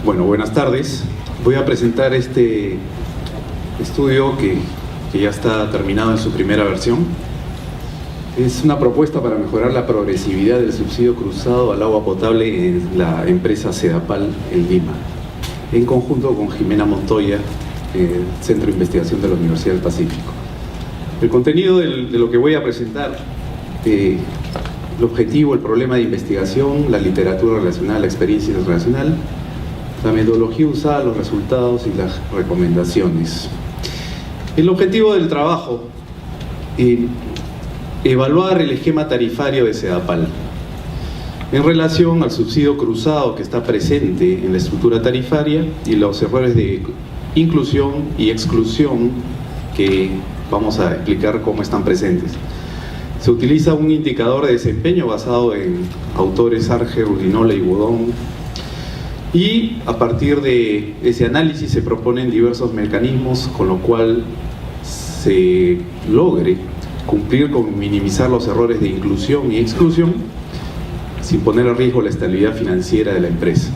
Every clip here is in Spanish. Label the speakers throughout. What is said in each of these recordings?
Speaker 1: Bueno, buenas tardes. Voy a presentar este estudio que ya está terminado en su primera versión. Es una propuesta para mejorar la progresividad del subsidio cruzado al agua potable en la empresa Sedapal en Lima, en conjunto con Jimena Montoya, Centro de Investigación de la Universidad del Pacífico. El contenido de lo que voy a presentar, el objetivo, el problema de investigación, la literatura relacionada, la experiencia internacional, la metodología usada, los resultados y las recomendaciones. El objetivo del trabajo, evaluar el esquema tarifario de Sedapal en relación al subsidio cruzado que está presente en la estructura tarifaria y los errores de inclusión y exclusión que vamos a explicar cómo están presentes. Se utiliza un indicador de desempeño basado en autores Arge, Udinola y Budón, y a partir de ese análisis se proponen diversos mecanismos con lo cual se logre cumplir con minimizar los errores de inclusión y exclusión sin poner a riesgo la estabilidad financiera de la empresa.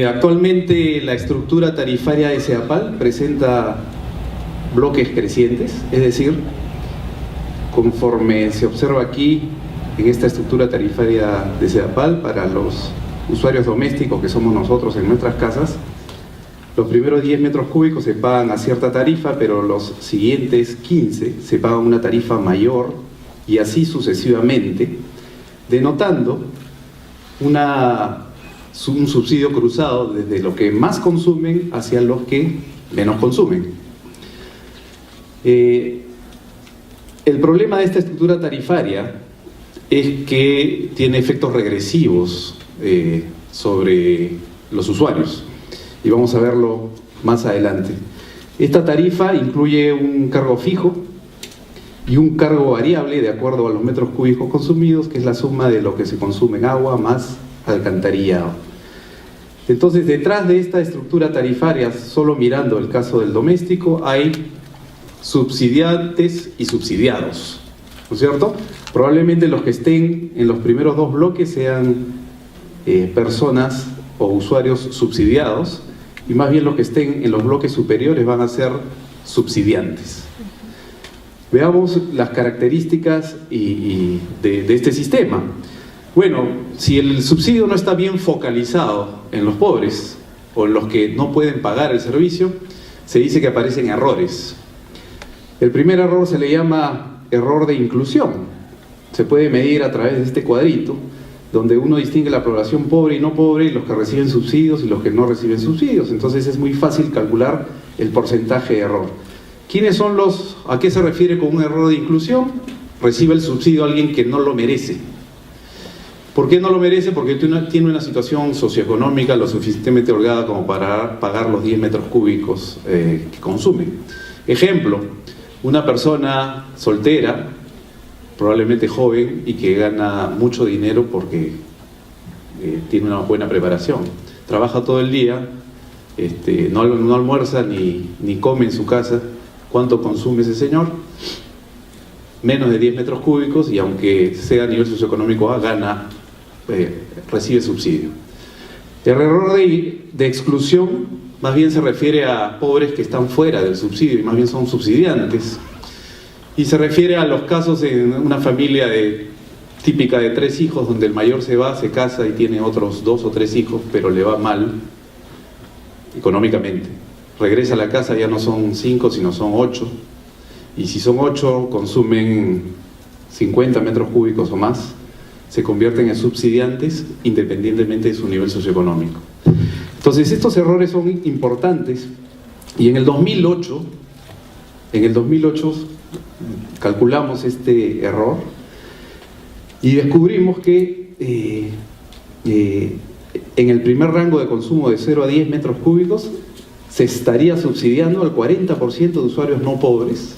Speaker 1: Actualmente la estructura tarifaria de Sedapal presenta bloques crecientes, es decir, conforme se observa aquí en esta estructura tarifaria de Sedapal para los usuarios domésticos que somos nosotros en nuestras casas, los primeros 10 metros cúbicos se pagan a cierta tarifa, pero los siguientes 15 se pagan una tarifa mayor y así sucesivamente, denotando un subsidio cruzado desde los que más consumen hacia los que menos consumen. El problema de esta estructura tarifaria es que tiene efectos regresivos sobre los usuarios y vamos a verlo más adelante. Esta tarifa incluye un cargo fijo y un cargo variable de acuerdo a los metros cúbicos consumidos, que es la suma de lo que se consume en agua más alcantarillado. Entonces, detrás de esta estructura tarifaria, solo mirando el caso del doméstico, hay subsidiantes y subsidiados, ¿no es cierto? Probablemente los que estén en los primeros dos bloques sean personas o usuarios subsidiados, y más bien los que estén en los bloques superiores van a ser subsidiantes. Veamos las características de este sistema. Bueno, si el subsidio no está bien focalizado en los pobres o en los que no pueden pagar el servicio, se dice que aparecen errores. El primer error se le llama error de inclusión. Se puede medir a través de este cuadrito, donde uno distingue la población pobre y no pobre, y los que reciben subsidios y los que no reciben subsidios. Entonces es muy fácil calcular el porcentaje de error. ¿Quiénes son a qué se refiere con un error de inclusión? Recibe el subsidio alguien que no lo merece. ¿Por qué no lo merece? Porque tiene una situación socioeconómica lo suficientemente holgada como para pagar los 10 metros cúbicos que consume. Ejemplo, una persona soltera, probablemente joven y que gana mucho dinero porque tiene una buena preparación. Trabaja todo el día, no almuerza ni come en su casa. ¿Cuánto consume ese señor? Menos de 10 metros cúbicos y aunque sea a nivel socioeconómico A, recibe subsidio. El error de exclusión más bien se refiere a pobres que están fuera del subsidio y más bien son subsidiantes. Y se refiere a los casos en una familia típica de 3 hijos, donde el mayor se va, se casa y tiene otros 2 o 3 hijos, pero le va mal económicamente. Regresa a la casa, ya no son 5, sino son 8. Y si son 8, consumen 50 metros cúbicos o más, se convierten en subsidiantes independientemente de su nivel socioeconómico. Entonces, estos errores son importantes y en el 2008 calculamos este error y descubrimos que en el primer rango de consumo de 0 a 10 metros cúbicos se estaría subsidiando al 40% de usuarios no pobres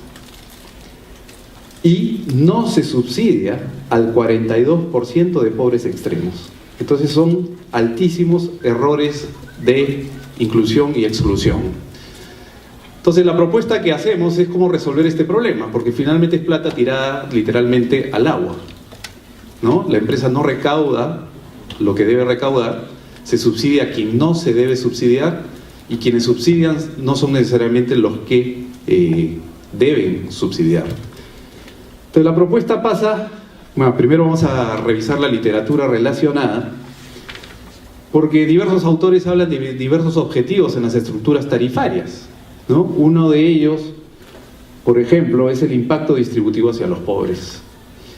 Speaker 1: y no se subsidia al 42% de pobres extremos. Entonces son altísimos errores de inclusión y exclusión. Entonces la propuesta que hacemos es cómo resolver este problema, porque finalmente es plata tirada literalmente al agua, ¿no? La empresa no recauda lo que debe recaudar, se subsidia a quien no se debe subsidiar, y quienes subsidian no son necesariamente los que deben subsidiar. Entonces la propuesta pasa, bueno, primero vamos a revisar la literatura relacionada, porque diversos autores hablan de diversos objetivos en las estructuras tarifarias, ¿no? Uno de ellos, por ejemplo, es el impacto distributivo hacia los pobres.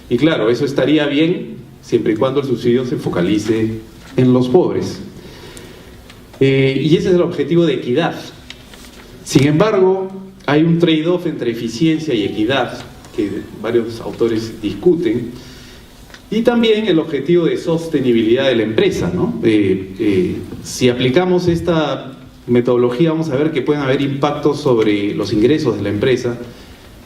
Speaker 1: Y claro, eso estaría bien siempre y cuando el subsidio se focalice en los pobres. Y ese es el objetivo de equidad. Sin embargo, hay un trade-off entre eficiencia y equidad que varios autores discuten, y también el objetivo de sostenibilidad de la empresa, ¿no? Si aplicamos esta metodología, vamos a ver que pueden haber impactos sobre los ingresos de la empresa,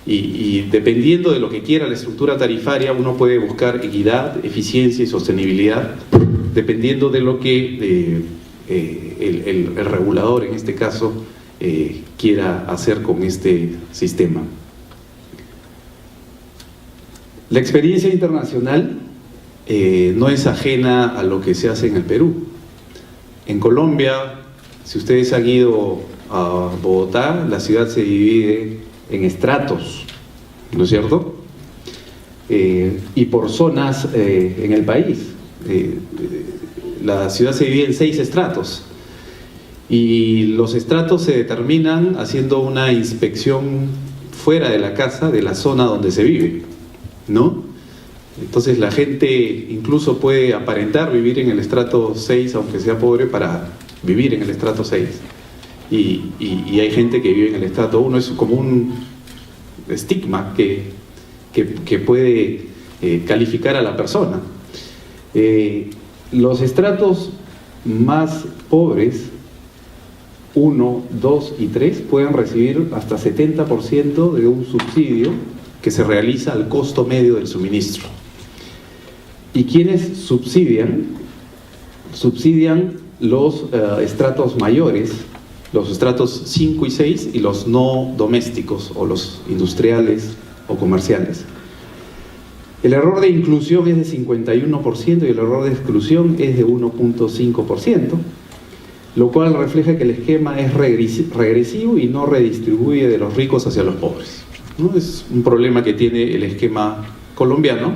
Speaker 1: y dependiendo de lo que quiera la estructura tarifaria, uno puede buscar equidad, eficiencia y sostenibilidad, dependiendo de lo que el regulador, en este caso, quiera hacer con este sistema. La experiencia internacional no es ajena a lo que se hace en el Perú. En Colombia, si ustedes han ido a Bogotá, la ciudad se divide en estratos, ¿no es cierto? Y por zonas en el país. La ciudad se divide en 6 estratos, y los estratos se determinan haciendo una inspección fuera de la casa, de la zona donde se vive, ¿no? Entonces la gente incluso puede aparentar vivir en el estrato 6, aunque sea pobre, para vivir en el estrato 6. Y hay gente que vive en el estrato 1, es como un estigma que puede calificar a la persona. Los estratos más pobres, 1, 2 y 3, pueden recibir hasta 70% de un subsidio que se realiza al costo medio del suministro. ¿Y quiénes subsidian? Subsidian los estratos mayores, los estratos 5 y 6, y los no domésticos, o los industriales o comerciales. El error de inclusión es de 51% y el error de exclusión es de 1.5%, lo cual refleja que el esquema es regresivo y no redistribuye de los ricos hacia los pobres, ¿no? Es un problema que tiene el esquema colombiano.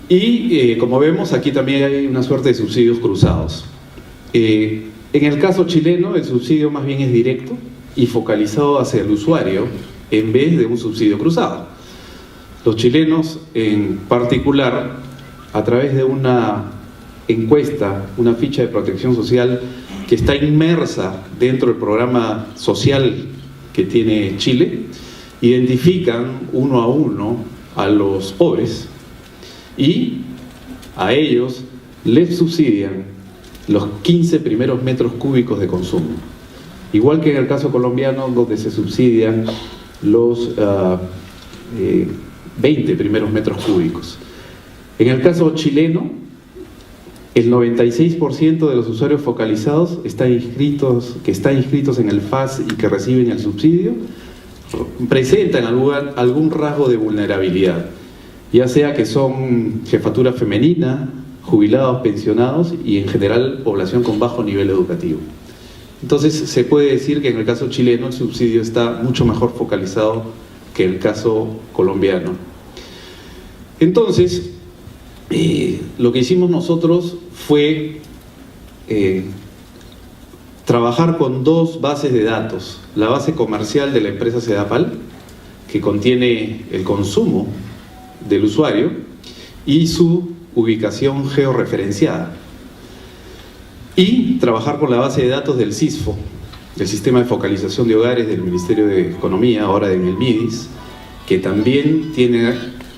Speaker 1: Y como vemos, aquí también hay una suerte de subsidios cruzados. En el caso chileno, el subsidio más bien es directo y focalizado hacia el usuario en vez de un subsidio cruzado. Los chilenos, en particular, a través de una encuesta, una ficha de protección social que está inmersa dentro del programa social que tiene Chile, identifican uno a uno a los pobres y a ellos les subsidian los 15 primeros metros cúbicos de consumo. Igual que en el caso colombiano, donde se subsidian los 20 primeros metros cúbicos. En el caso chileno, el 96% de los usuarios focalizados que están inscritos en el FAS y que reciben el subsidio, presentan algún rasgo de vulnerabilidad, ya sea que son jefatura femenina, jubilados, pensionados y en general población con bajo nivel educativo. Entonces se puede decir que en el caso chileno el subsidio está mucho mejor focalizado que el caso colombiano. Entonces, lo que hicimos nosotros fue trabajar con 2 bases de datos. La base comercial de la empresa Sedapal, que contiene el consumo del usuario y su ubicación georreferenciada. Y trabajar con la base de datos del SISFO, del Sistema de Focalización de Hogares del Ministerio de Economía, ahora en el MIDIS, que también tiene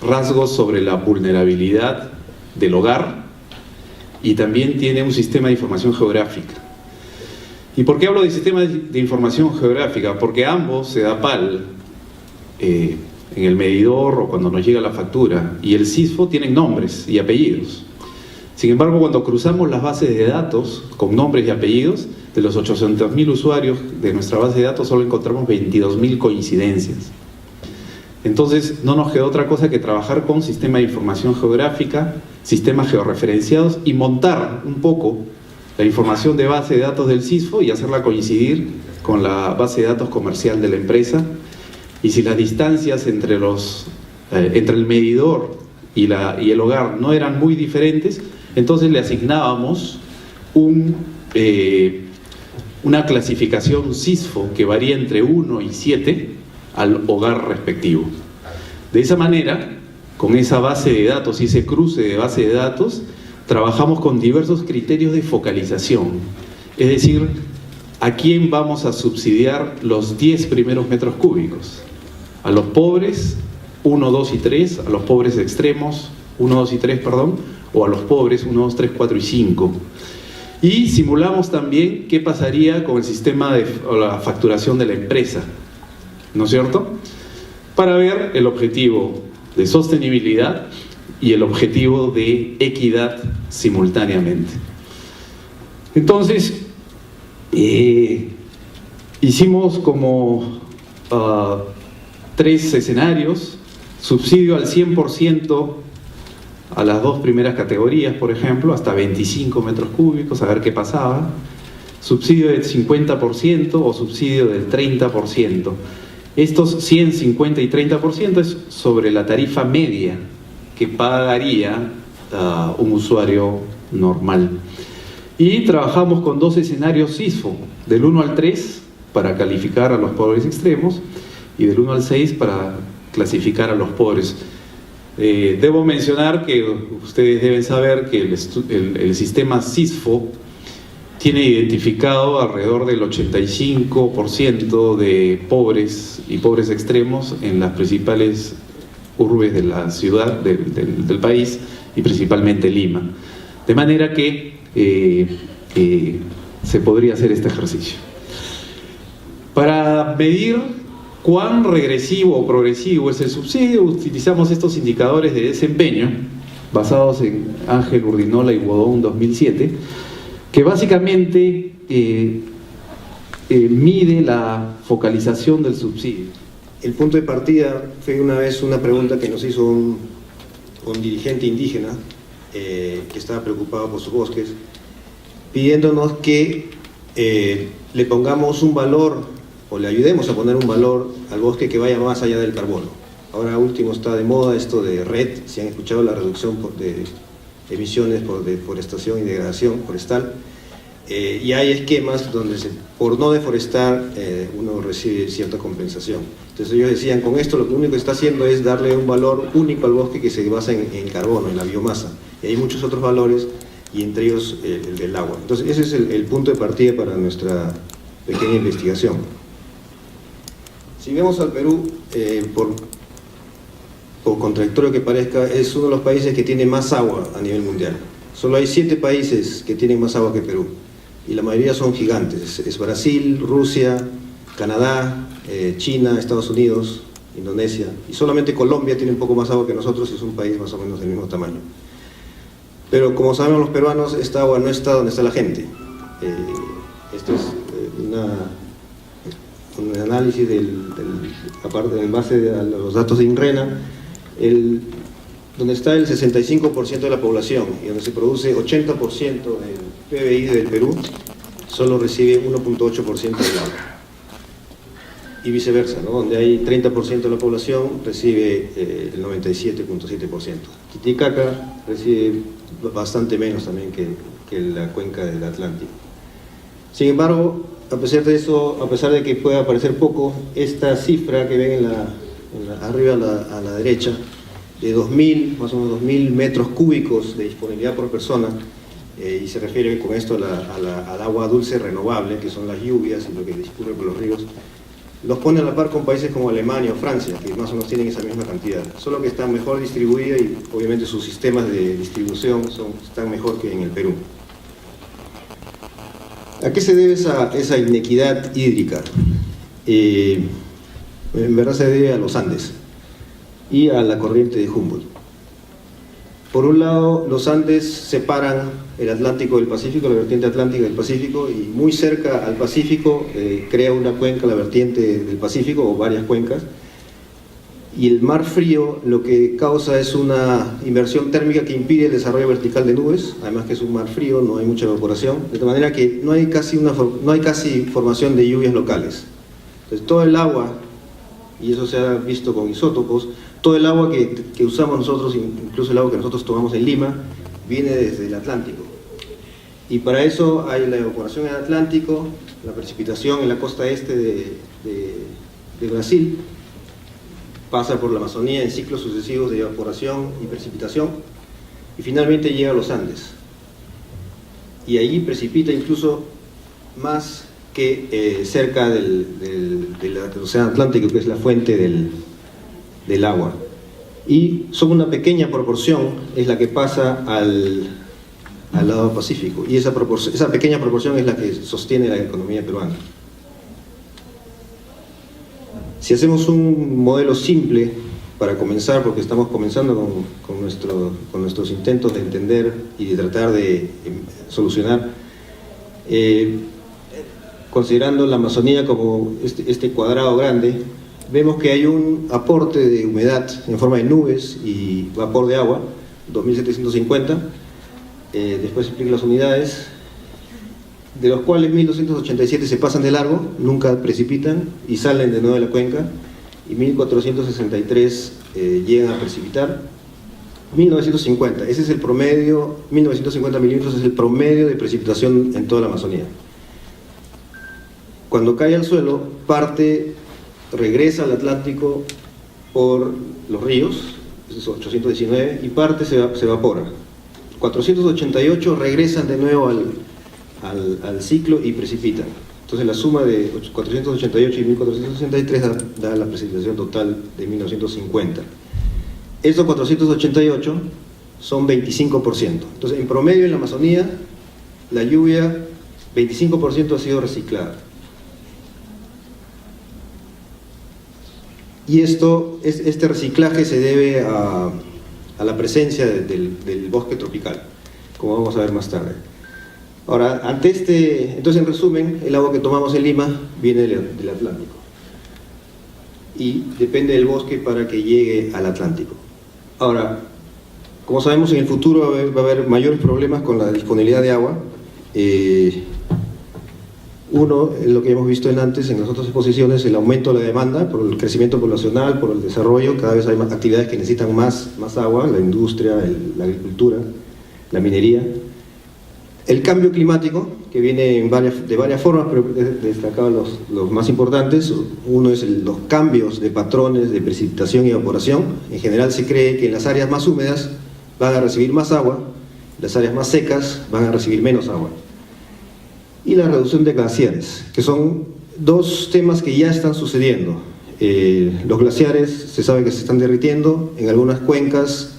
Speaker 1: rasgos sobre la vulnerabilidad del hogar y también tiene un sistema de información geográfica. ¿Y por qué hablo de sistema de información geográfica? Porque ambos, Sedapal, en el medidor o cuando nos llega la factura, y el SISFO tienen nombres y apellidos. Sin embargo, cuando cruzamos las bases de datos con nombres y apellidos, de los 800.000 usuarios de nuestra base de datos solo encontramos 22.000 coincidencias. Entonces no nos quedó otra cosa que trabajar con sistema de información geográfica sistemas georreferenciados y montar un poco la información de base de datos del CISFO y hacerla coincidir con la base de datos comercial de la empresa. Y si las distancias entre el medidor y el hogar no eran muy diferentes, entonces le asignábamos una clasificación CISFO que varía entre 1 y 7 al hogar respectivo. De esa manera, con esa base de datos y ese cruce de base de datos, trabajamos con diversos criterios de focalización. Es decir, ¿a quién vamos a subsidiar los 10 primeros metros cúbicos? A los pobres 1, 2 y 3, a los pobres extremos 1, 2 y 3, perdón, o a los pobres 1, 2, 3, 4 y 5. Y simulamos también qué pasaría con el sistema o la facturación de la empresa, ¿no es cierto? Para ver el objetivo de sostenibilidad y el objetivo de equidad simultáneamente. Entonces, hicimos como 3 escenarios: subsidio al 100% a las 2 primeras categorías, por ejemplo, hasta 25 metros cúbicos, a ver qué pasaba; subsidio del 50% o subsidio del 30%. Estos 100, 50 y 30% es sobre la tarifa media que pagaría un usuario normal. Y trabajamos con 2 escenarios CISFO, del 1 al 3 para calificar a los pobres extremos y del 1 al 6 para clasificar a los pobres. Debo mencionar que ustedes deben saber que el sistema CISFO tiene identificado alrededor del 85% de pobres y pobres extremos en las principales urbes de la ciudad, del país, y principalmente Lima. De manera que se podría hacer este ejercicio. Para medir cuán regresivo o progresivo es el subsidio, utilizamos estos indicadores de desempeño basados en Ángel Urdinola y Bodón 2007, que básicamente mide la focalización del subsidio.
Speaker 2: El punto de partida fue una vez una pregunta que nos hizo un dirigente indígena que estaba preocupado por sus bosques, pidiéndonos que le pongamos un valor o le ayudemos a poner un valor al bosque que vaya más allá del carbono. Ahora último está de moda esto de REDD, si han escuchado la reducción de emisiones por deforestación y degradación forestal, y hay esquemas donde por no deforestar uno recibe cierta compensación. Entonces ellos decían, con esto lo único que está haciendo es darle un valor único al bosque que se basa en carbono, en la biomasa, y hay muchos otros valores, y entre ellos el del agua. Entonces ese es el punto de partida para nuestra pequeña investigación. Si vemos al Perú, por contradictorio que parezca, es uno de los países que tiene más agua a nivel mundial. Solo hay 7 países que tienen más agua que Perú, y la mayoría son gigantes. Es Brasil, Rusia, Canadá, China, Estados Unidos, Indonesia, y solamente Colombia tiene un poco más agua que nosotros, y es un país más o menos del mismo tamaño. Pero como sabemos los peruanos, esta agua no está donde está la gente. Esto es un análisis aparte en base a los datos de INRENA, donde está el 65% de la población y donde se produce 80% del PBI del Perú, solo recibe 1.8% del agua. Y viceversa, ¿no? Donde hay 30% de la población recibe el 97.7%. Titicaca recibe bastante menos también que la cuenca del Atlántico. Sin embargo, a pesar de eso, a pesar de que pueda parecer poco, esta cifra que ven arriba a la derecha, de 2.000, más o menos 2.000 metros cúbicos de disponibilidad por persona, y se refiere con esto al agua dulce renovable, que son las lluvias y lo que discurre por los ríos, los pone a la par con países como Alemania o Francia, que más o menos tienen esa misma cantidad, solo que están mejor distribuidas y obviamente sus sistemas de distribución están mejor que en el Perú. ¿A qué se debe esa inequidad hídrica? En verdad se debe a los Andes y a la corriente de Humboldt. Por un lado, los Andes separan el Atlántico del Pacífico, la vertiente atlántica del Pacífico, y muy cerca al Pacífico crea una cuenca, la vertiente del Pacífico, o varias cuencas, y el mar frío lo que causa es una inversión térmica que impide el desarrollo vertical de nubes, además que es un mar frío, no hay mucha evaporación, de tal manera que no hay casi formación de lluvias locales. Entonces todo el agua, y eso se ha visto con isótopos, todo el agua que usamos nosotros, incluso el agua que nosotros tomamos en Lima, viene desde el Atlántico. Y para eso hay la evaporación en el Atlántico, la precipitación en la costa este de Brasil, pasa por la Amazonía en ciclos sucesivos de evaporación y precipitación, y finalmente llega a los Andes. Y allí precipita incluso más que cerca del Océano Atlántico, que es la fuente del agua. Y solo una pequeña proporción es la que pasa al lado Pacífico, y esa pequeña proporción es la que sostiene la economía peruana. Si hacemos un modelo simple para comenzar, porque estamos comenzando con nuestros intentos de entender y de tratar de solucionar, considerando la Amazonía como este cuadrado grande, vemos que hay un aporte de humedad en forma de nubes y vapor de agua, 2.750, después explico las unidades, de los cuales 1.287 se pasan de largo, nunca precipitan y salen de nuevo de la cuenca, y 1.463 llegan a precipitar. 1.950, ese es el promedio, 1.950 milímetros es el promedio de precipitación en toda la Amazonía. Cuando cae al suelo, parte regresa al Atlántico por los ríos, es 819, y parte se evapora. 488 regresan de nuevo al ciclo y precipitan. Entonces la suma de 488 y 1463 da la precipitación total de 1950. Esos 488 son 25%. Entonces en promedio en la Amazonía la lluvia 25% ha sido reciclada. Y este reciclaje se debe a la presencia del bosque tropical, como vamos a ver más tarde. Ahora, entonces en resumen, el agua que tomamos en Lima viene del Atlántico y depende del bosque para que llegue al Atlántico. Ahora, como sabemos, en el futuro va a haber mayores problemas con la disponibilidad de agua. Uno, lo que hemos visto antes en las otras exposiciones, el aumento de la demanda por el crecimiento poblacional, por el desarrollo, cada vez hay más actividades que necesitan más agua, la industria, la agricultura, la minería. El cambio climático, que viene de varias formas, pero he destacado los más importantes. Uno es los cambios de patrones de precipitación y evaporación. En general se cree que en las áreas más húmedas van a recibir más agua, las áreas más secas van a recibir menos agua. Y la reducción de glaciares, que son dos temas que ya están sucediendo. Los glaciares se sabe que se están derritiendo, en algunas cuencas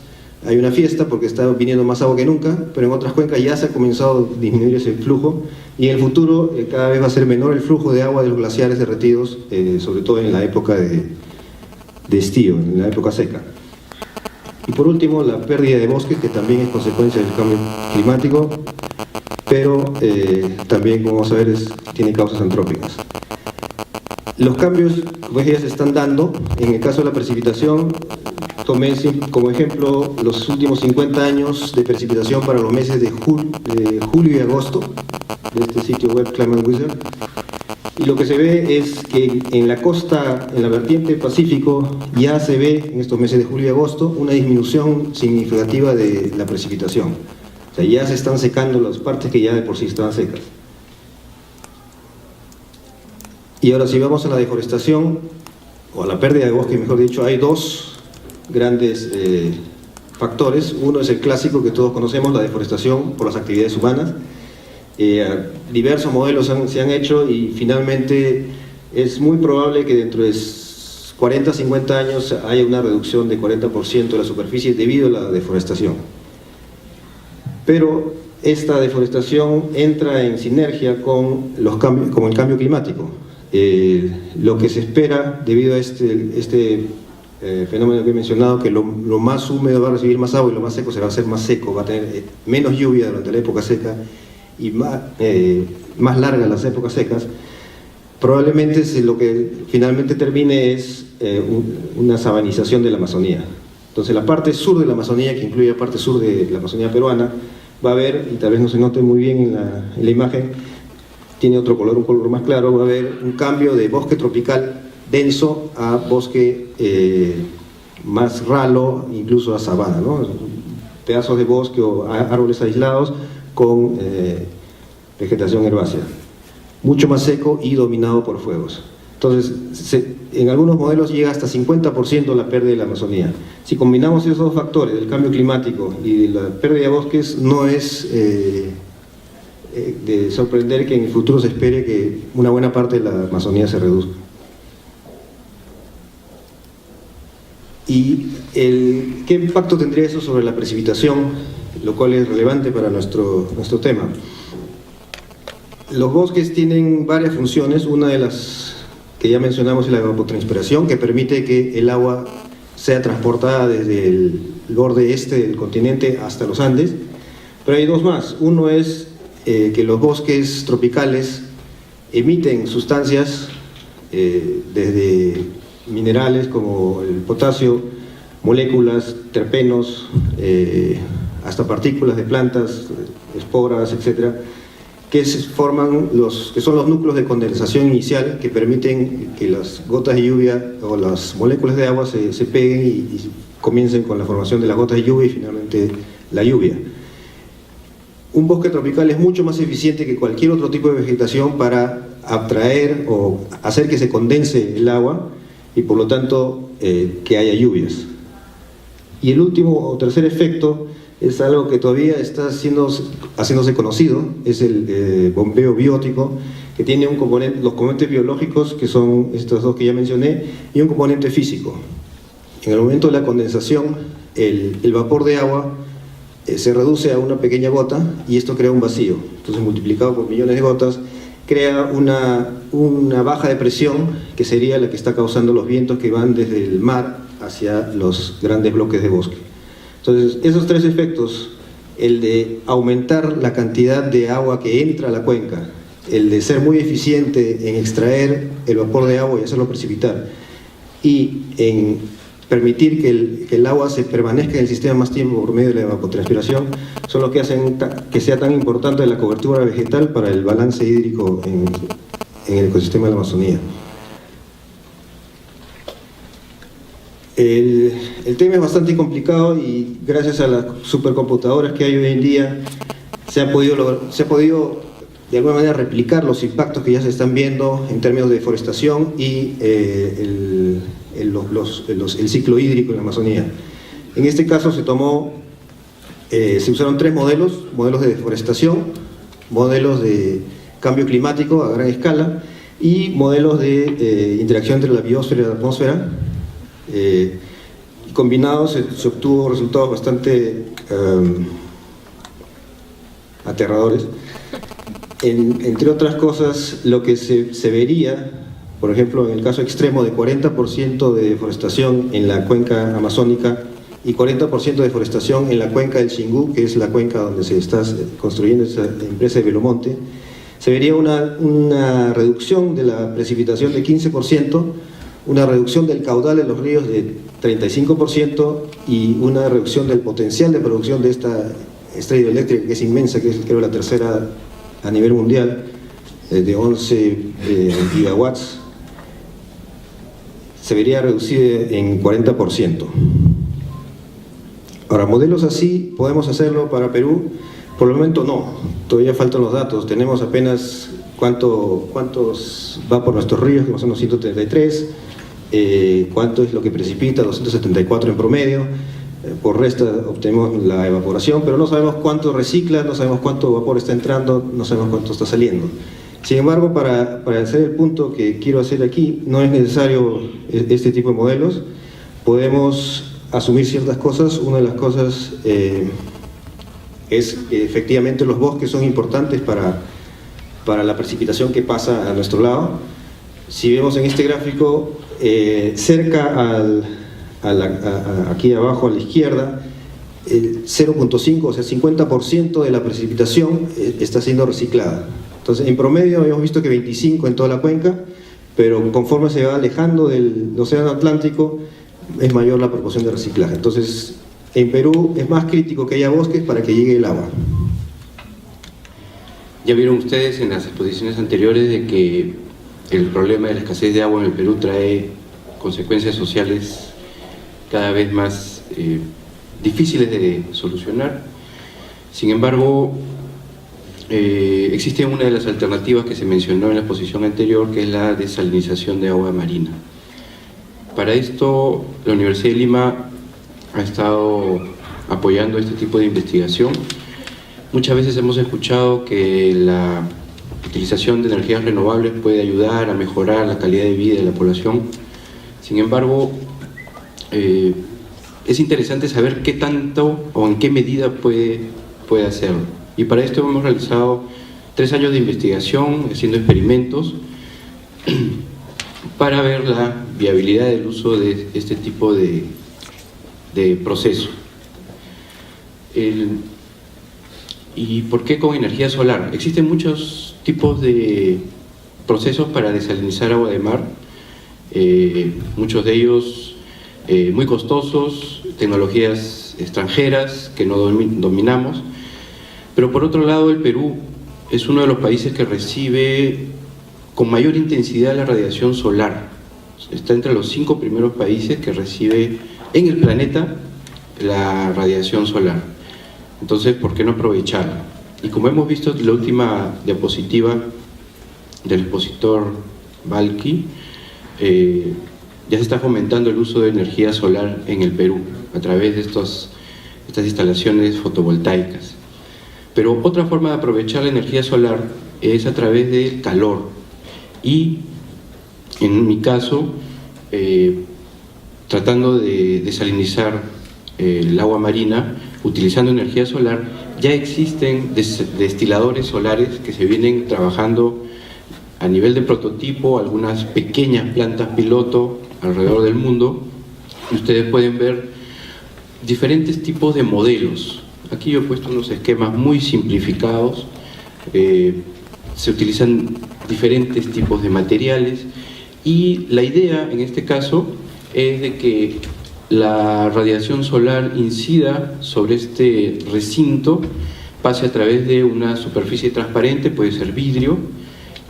Speaker 2: hay una fiesta porque está viniendo más agua que nunca, pero en otras cuencas ya se ha comenzado a disminuir ese flujo, y en el futuro cada vez va a ser menor el flujo de agua de los glaciares derretidos, sobre todo en la época de estío, en la época seca. Y por último, la pérdida de bosques, que también es consecuencia del cambio climático, pero también, como vamos a ver, tiene causas antrópicas. Los cambios, como ya se están dando, en el caso de la precipitación, tomé como ejemplo los últimos 50 años de precipitación para los meses de julio y agosto, de este sitio web Climate Wizard, y lo que se ve es que en la costa, en la vertiente Pacífico, ya se ve en estos meses de julio y agosto una disminución significativa de la precipitación. O sea, ya se están secando las partes que ya de por sí estaban secas. Y ahora, si vamos a la deforestación, o a la pérdida de bosque, mejor dicho, hay dos grandes factores. Uno es el clásico que todos conocemos, la deforestación por las actividades humanas. Diversos modelos se han hecho, y finalmente es muy probable que dentro de 40 50 años haya una reducción de 40% de la superficie debido a la deforestación. Pero esta deforestación entra en sinergia con el cambio climático. Lo que se espera debido a este fenómeno que he mencionado, que lo más húmedo va a recibir más agua y lo más seco se va a hacer más seco, va a tener menos lluvia durante la época seca y más largas las épocas secas. probablemente lo que finalmente termine es una sabanización de la Amazonía. Entonces la parte sur de la Amazonía, que incluye la parte sur de la Amazonía peruana, va a haber, y tal vez no se note muy bien en la imagen, tiene otro color, un color más claro, va a haber un cambio de bosque tropical denso a bosque más ralo, incluso a sabana, ¿no? Pedazos de bosque o árboles aislados con vegetación herbácea, mucho más seco y dominado por fuegos. Entonces, en algunos modelos llega hasta 50% la pérdida de la Amazonía. Si combinamos esos dos factores, el cambio climático y la pérdida de bosques, no es de sorprender que en el futuro se espere que una buena parte de la Amazonía se reduzca. ¿Y qué impacto tendría eso sobre la precipitación? Lo cual es relevante para nuestro tema. Los bosques tienen varias funciones. Una de las que ya mencionamos es la evapotranspiración, que permite que el agua sea transportada desde el borde este del continente hasta los Andes. Pero hay dos más. Uno es que los bosques tropicales emiten sustancias desde minerales como el potasio, moléculas, terpenos, hasta partículas de plantas, esporas, etcétera, que son los núcleos de condensación inicial que permiten que las gotas de lluvia o las moléculas de agua se peguen y comiencen con la formación de las gotas de lluvia y finalmente la lluvia. Un bosque tropical es mucho más eficiente que cualquier otro tipo de vegetación para atraer o hacer que se condense el agua y por lo tanto que haya lluvias. Y el último o tercer efecto es algo que todavía está haciéndose conocido, es el bombeo biótico, que tiene un componente, los componentes biológicos, que son estos dos que ya mencioné, y un componente físico. En el momento de la condensación, el vapor de agua se reduce a una pequeña gota y esto crea un vacío. Entonces, multiplicado por millones de gotas, crea una baja de presión, que sería la que está causando los vientos que van desde el mar hacia los grandes bloques de bosque. Entonces, esos tres efectos, el de aumentar la cantidad de agua que entra a la cuenca, el de ser muy eficiente en extraer el vapor de agua y hacerlo precipitar, y en permitir que el agua se permanezca en el sistema más tiempo por medio de la evapotranspiración, son los que hacen que sea tan importante la cobertura vegetal para el balance hídrico en el ecosistema de la Amazonía. El tema es bastante complicado y gracias a las supercomputadoras que hay hoy en día se ha podido de alguna manera replicar los impactos que ya se están viendo en términos de deforestación y el ciclo hídrico en la Amazonía. En este caso se usaron tres modelos de deforestación, modelos de cambio climático a gran escala y modelos de interacción entre la biosfera y la atmósfera. Combinados se obtuvo resultados bastante aterradores. Entre otras cosas, lo que se vería, por ejemplo, en el caso extremo de 40% de deforestación en la cuenca amazónica y 40% de deforestación en la cuenca del Xingu, que es la cuenca donde se está construyendo esa empresa de Belomonte, se vería una reducción de la precipitación de 15%, una reducción del caudal de los ríos de 35% y una reducción del potencial de producción de esta hidroeléctrica, que es inmensa, que es creo la tercera a nivel mundial, de 11 gigawatts, se vería reducida en 40%. Ahora, modelos así, ¿podemos hacerlo para Perú? Por el momento no, todavía faltan los datos, tenemos apenas cuántos va por nuestros ríos, que son los 133, cuánto es lo que precipita, 274 en promedio, por resta obtenemos la evaporación, pero no sabemos cuánto recicla, no sabemos cuánto vapor está entrando, no sabemos cuánto está saliendo. Sin embargo, para hacer el punto que quiero hacer aquí, no es necesario este tipo de modelos, podemos asumir ciertas cosas. Una de las cosas es que efectivamente los bosques son importantes para la precipitación que pasa a nuestro lado. Si vemos en este gráfico, cerca aquí abajo a la izquierda, el 0.5, o sea 50% de la precipitación está siendo reciclada. Entonces, en promedio habíamos visto que 25 en toda la cuenca, pero conforme se va alejando del océano Atlántico, es mayor la proporción de reciclaje. Entonces, en Perú es más crítico que haya bosques para que llegue el agua.
Speaker 3: Ya vieron ustedes en las exposiciones anteriores de que el problema de la escasez de agua en el Perú trae consecuencias sociales cada vez más difíciles de solucionar. Sin embargo, existe una de las alternativas que se mencionó en la exposición anterior, que es la desalinización de agua marina. Para esto, la Universidad de Lima ha estado apoyando este tipo de investigación. Muchas veces hemos escuchado que la utilización de energías renovables puede ayudar a mejorar la calidad de vida de la población. Sin embargo, es interesante saber qué tanto o en qué medida puede hacerlo. Y para esto hemos realizado 3 años de investigación, haciendo experimentos, para ver la viabilidad del uso de este tipo de proceso. ¿Y por qué con energía solar? Existen muchos tipos de procesos para desalinizar agua de mar, muchos de ellos muy costosos, tecnologías extranjeras que no dominamos, pero por otro lado el Perú es uno de los países que recibe con mayor intensidad la radiación solar. Está entre los 5 primeros países que recibe en el planeta la radiación solar. Entonces, ¿por qué no aprovecharla? Y como hemos visto en la última diapositiva del expositor Balki, ya se está fomentando el uso de energía solar en el Perú a través de estas instalaciones fotovoltaicas. Pero otra forma de aprovechar la energía solar es a través del calor. Y en mi caso, tratando de desalinizar el agua marina, utilizando energía solar, ya existen destiladores solares que se vienen trabajando a nivel de prototipo, algunas pequeñas plantas piloto alrededor del mundo, y ustedes pueden ver diferentes tipos de modelos. Aquí yo he puesto unos esquemas muy simplificados, se utilizan diferentes tipos de materiales, y la idea en este caso es de que la radiación solar incida sobre este recinto, pase a través de una superficie transparente, puede ser vidrio,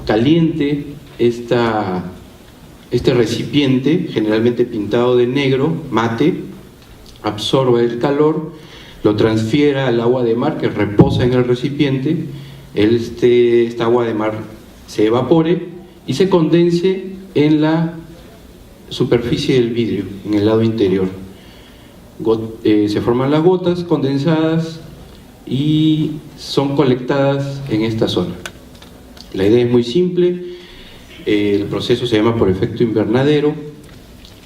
Speaker 3: caliente este recipiente, generalmente pintado de negro, mate, absorba el calor, lo transfiera al agua de mar que reposa en el recipiente, esta agua de mar se evapore y se condense en la superficie del vidrio, en el lado interior. Se forman las gotas condensadas y son colectadas en esta zona. La idea es muy simple, el proceso se llama por efecto invernadero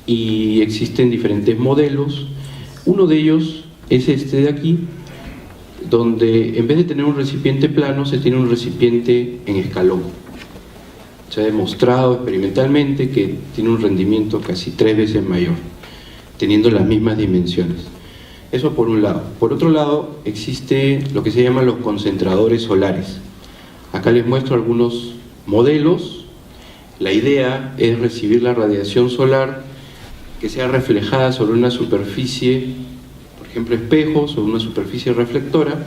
Speaker 3: y existen diferentes modelos. Uno de ellos es este de aquí, donde en vez de tener un recipiente plano, se tiene un recipiente en escalón. Se ha demostrado experimentalmente que tiene un rendimiento casi 3 veces mayor, teniendo las mismas dimensiones. Eso por un lado. Por otro lado, existe lo que se llaman los concentradores solares. Acá les muestro algunos modelos. La idea es recibir la radiación solar que sea reflejada sobre una superficie, por ejemplo espejos o una superficie reflectora,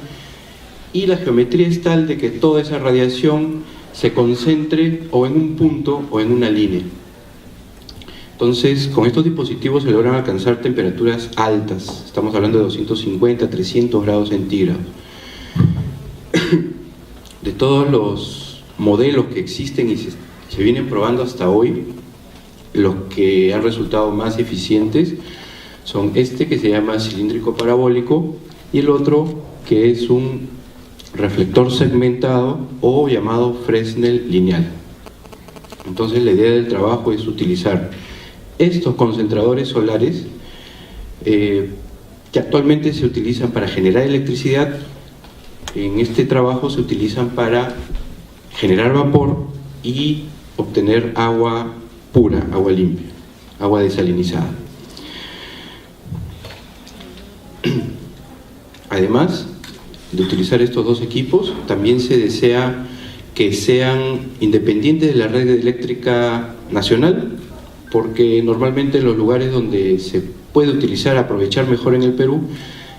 Speaker 3: y la geometría es tal de que toda esa radiación se concentre o en un punto o en una línea. Entonces, con estos dispositivos se logran alcanzar temperaturas altas, estamos hablando de 250, 300 grados centígrados. De todos los modelos que existen y se vienen probando hasta hoy, los que han resultado más eficientes son este que se llama cilíndrico parabólico y el otro que es un reflector segmentado o llamado Fresnel lineal. Entonces la idea del trabajo es utilizar estos concentradores solares que actualmente se utilizan para generar electricidad. En este trabajo se utilizan para generar vapor y obtener agua pura, agua limpia, agua desalinizada. Además de utilizar estos dos equipos, también se desea que sean independientes de la red eléctrica nacional, porque normalmente en los lugares donde se puede utilizar, aprovechar mejor en el Perú,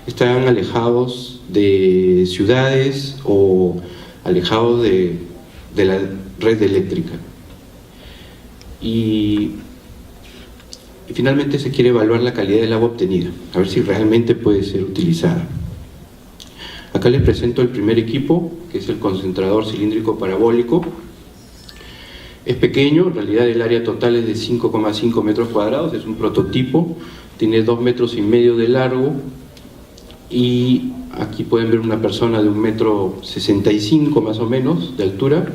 Speaker 3: están alejados de ciudades o alejados de la red eléctrica. Y finalmente se quiere evaluar la calidad del agua obtenida, a ver si realmente puede ser utilizada. Acá les presento el primer equipo, que es el concentrador cilíndrico parabólico. Es pequeño, en realidad el área total es de 5,5 metros cuadrados, es un prototipo, tiene 2,5 metros de largo, y aquí pueden ver una persona de 1,65 metros más o menos de altura.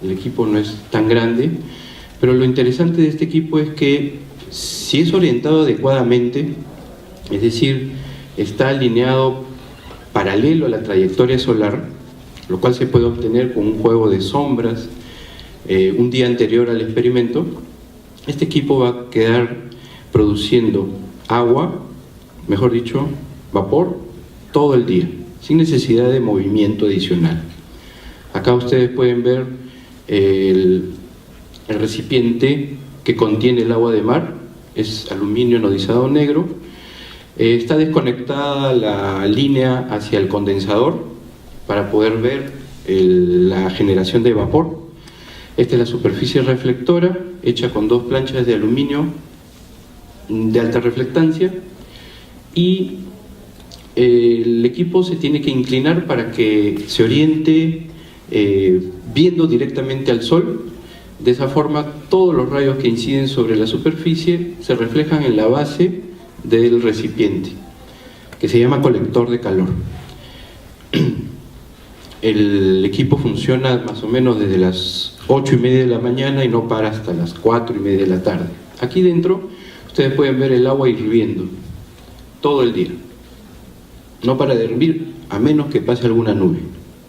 Speaker 3: El equipo no es tan grande, pero lo interesante de este equipo es que si es orientado adecuadamente, es decir, está alineado paralelo a la trayectoria solar, lo cual se puede obtener con un juego de sombras un día anterior al experimento, este equipo va a quedar produciendo agua, mejor dicho, vapor, todo el día, sin necesidad de movimiento adicional. Acá ustedes pueden ver el recipiente que contiene el agua de mar, es aluminio anodizado negro. Está desconectada la línea hacia el condensador para poder ver la generación de vapor. Esta es la superficie reflectora, hecha con 2 planchas de aluminio de alta reflectancia, y el equipo se tiene que inclinar para que se oriente viendo directamente al sol. De esa forma, todos los rayos que inciden sobre la superficie se reflejan en la base del recipiente, que se llama colector de calor. El equipo funciona más o menos desde las 8:30 de la mañana y no para hasta las 4:30 de la tarde. Aquí dentro ustedes pueden ver el agua hirviendo todo el día. No para de hervir a menos que pase alguna nube.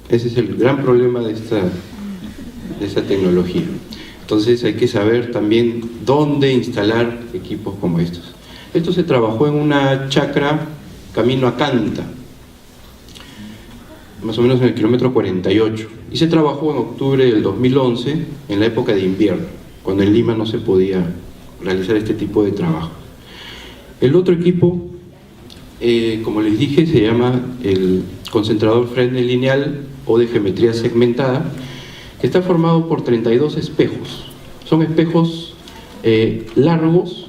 Speaker 3: Ese es el gran problema de esta tecnología. Entonces hay que saber también dónde instalar equipos como estos. Esto se trabajó en una chacra camino a Canta, más o menos en el kilómetro 48, y se trabajó en octubre del 2011, en la época de invierno, cuando en Lima no se podía realizar este tipo de trabajo. El otro equipo, como les dije, se llama el concentrador Fresnel lineal o de geometría segmentada, que está formado por 32 espejos. Son espejos largos,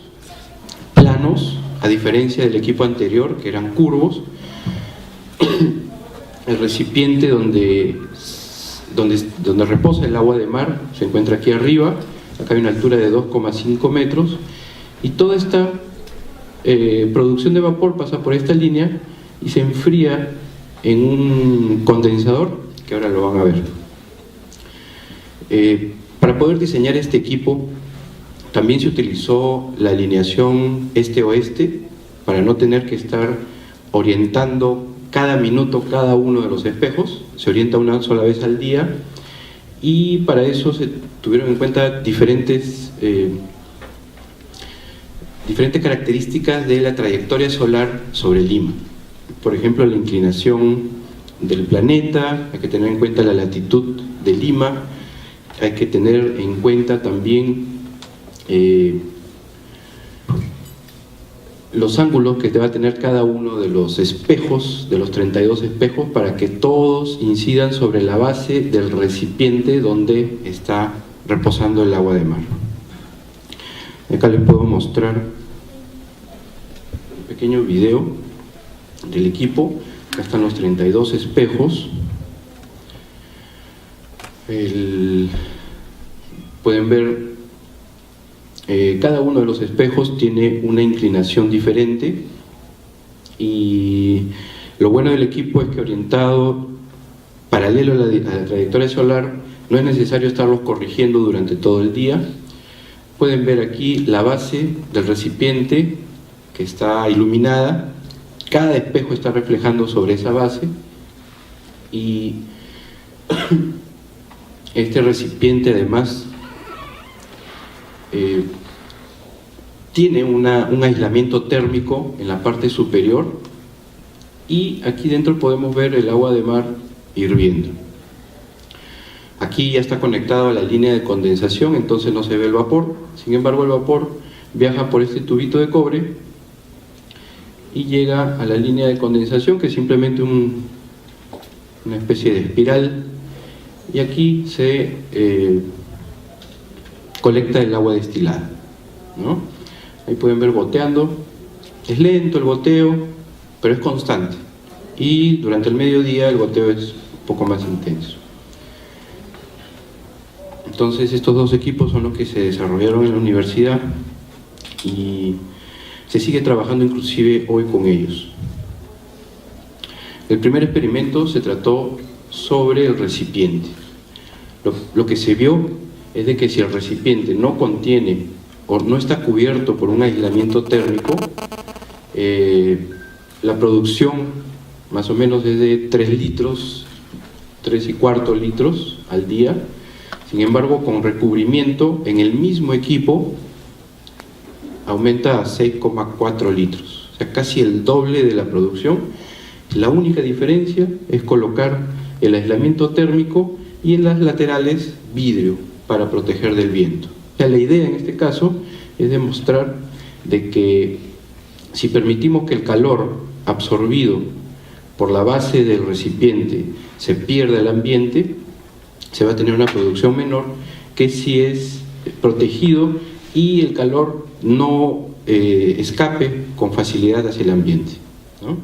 Speaker 3: planos, a diferencia del equipo anterior, que eran curvos. El recipiente donde reposa el agua de mar se encuentra aquí arriba. Acá hay una altura de 2,5 metros, y toda esta producción de vapor pasa por esta línea y se enfría en un condensador, que ahora lo van a ver. Para poder diseñar este equipo también se utilizó la alineación este-oeste, para no tener que estar orientando cada minuto cada uno de los espejos. Se orienta una sola vez al día, y para eso se tuvieron en cuenta diferentes características de la trayectoria solar sobre Lima. Por ejemplo, la inclinación del planeta, hay que tener en cuenta la latitud de Lima, hay que tener en cuenta también los ángulos que va a tener cada uno de los espejos, de los 32 espejos, para que todos incidan sobre la base del recipiente donde está reposando el agua de mar. Acá les puedo mostrar un pequeño video del equipo. Acá están los 32 espejos. Pueden ver, cada uno de los espejos tiene una inclinación diferente, y lo bueno del equipo es que orientado paralelo a la trayectoria solar no es necesario estarlos corrigiendo durante todo el día. Pueden ver aquí la base del recipiente, que está iluminada. Cada espejo está reflejando sobre esa base, y este recipiente además tiene un aislamiento térmico en la parte superior, y aquí dentro podemos ver el agua de mar hirviendo. Aquí ya está conectado a la línea de condensación, entonces no se ve el vapor. Sin embargo, el vapor viaja por este tubito de cobre y llega a la línea de condensación, que es simplemente una especie de espiral, y aquí se colecta el agua destilada, ¿no? Ahí pueden ver goteando. Es lento el goteo, pero es constante, y durante el mediodía el goteo es un poco más intenso. Entonces estos dos equipos son los que se desarrollaron en la universidad y se sigue trabajando inclusive hoy con ellos. El primer experimento se trató sobre el recipiente. Lo que se vio es de que si el recipiente no contiene o no está cubierto por un aislamiento térmico, la producción más o menos es de 3 litros, 3,25 litros al día. Sin embargo, con recubrimiento en el mismo equipo aumenta a 6,4 litros, o sea, casi el doble de la producción. La única diferencia es colocar el aislamiento térmico y en las laterales vidrio para proteger del viento. O sea, la idea en este caso es demostrar de que si permitimos que el calor absorbido por la base del recipiente se pierda al ambiente, se va a tener una producción menor que si es protegido y el calor no escape con facilidad hacia el ambiente, ¿no?